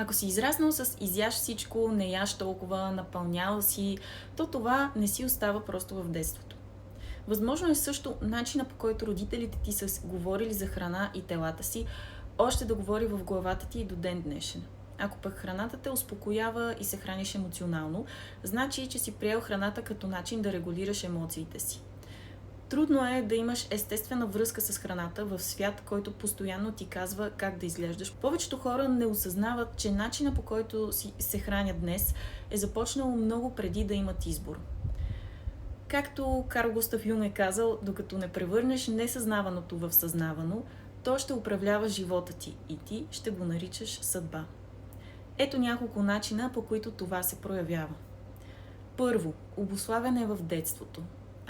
Ако си израснал с изяж всичко, не яш толкова, напълнял си, то това не си остава просто в детството. Възможно е също начина, по който родителите ти са говорили за храна и телата си, още да говори в главата ти и до ден днешен. Ако пък храната те успокоява и се храниш емоционално, значи, че си приел храната като начин да регулираш емоциите си. Трудно е да имаш естествена връзка с храната в свят, който постоянно ти казва как да изглеждаш. Повечето хора не осъзнават, че начина, по който се хранят днес, е започнал много преди да имат избор. Както Карл Густав Юнг е казал, докато не превърнеш несъзнаваното в съзнавано, то ще управлява живота ти и ти ще го наричаш съдба. Ето няколко начина, по които това се проявява. Първо, обуславяне в детството.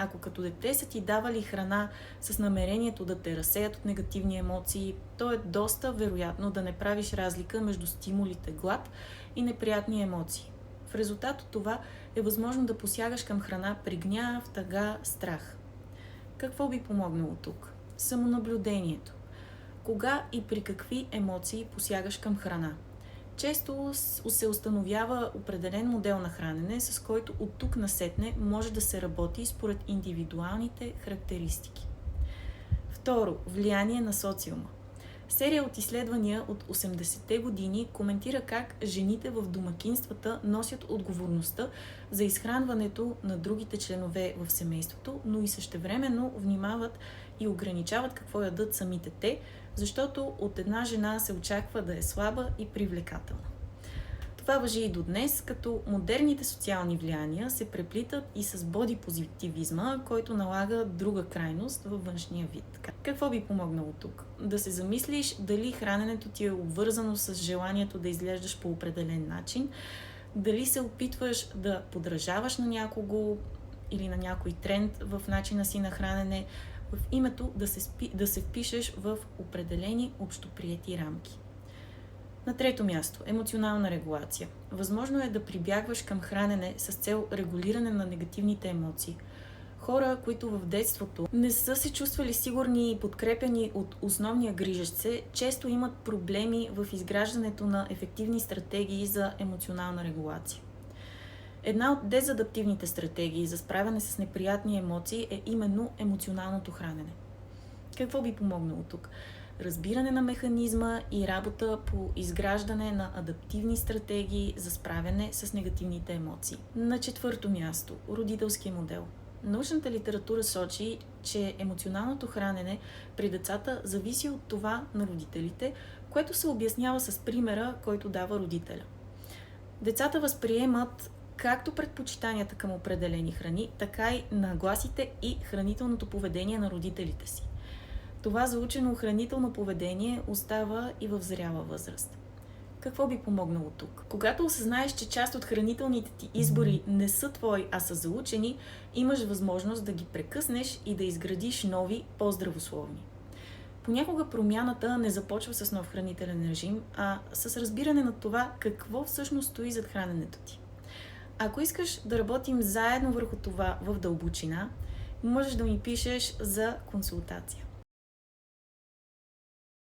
Ако като дете са ти давали храна с намерението да те разсеят от негативни емоции, то е доста вероятно да не правиш разлика между стимулите глад и неприятни емоции. В резултат от това е възможно да посягаш към храна при гняв, тъга, страх. Какво би помогнало тук? Самонаблюдението. Кога и при какви емоции посягаш към храна? Често се установява определен модел на хранене, с който от тук насетне може да се работи според индивидуалните характеристики. Второ, влияние на социума. Серия от изследвания от 80-те години коментира как жените в домакинствата носят отговорността за изхранването на другите членове в семейството, но и същевременно внимават и ограничават какво ядат самите те, защото от една жена се очаква да е слаба и привлекателна. Това важи и до днес, като модерните социални влияния се преплитат и с бодипозитивизма, който налага друга крайност във външния вид. Какво би помогнало тук? Да се замислиш дали храненето ти е обвързано с желанието да изглеждаш по определен начин, дали се опитваш да подражаваш на някого или на някой тренд в начина си на хранене, в името да се впишеш в определени общоприети рамки. На трето място – емоционална регулация. Възможно е да прибягваш към хранене с цел регулиране на негативните емоции. Хора, които в детството не са се чувствали сигурни и подкрепени от основния грижещ се, често имат проблеми в изграждането на ефективни стратегии за емоционална регулация. Една от дезадаптивните стратегии за справяне с неприятни емоции е именно емоционалното хранене. Какво би помогнало тук? Разбиране на механизма и работа по изграждане на адаптивни стратегии за справяне с негативните емоции. На четвърто място – родителския модел. Научната литература сочи, че емоционалното хранене при децата зависи от това на родителите, което се обяснява с примера, който дава родителя. Децата възприемат както предпочитанията към определени храни, така и нагласите и хранителното поведение на родителите си. Това заучено хранително поведение остава и в зряла възраст. Какво би помогнало тук? Когато осъзнаеш, че част от хранителните ти избори не са твои, а са заучени, имаш възможност да ги прекъснеш и да изградиш нови, по-здравословни. Понякога промяната не започва с нов хранителен режим, а с разбиране на това какво всъщност стои зад храненето ти. Ако искаш да работим заедно върху това в дълбочина, можеш да ми пишеш за консултация.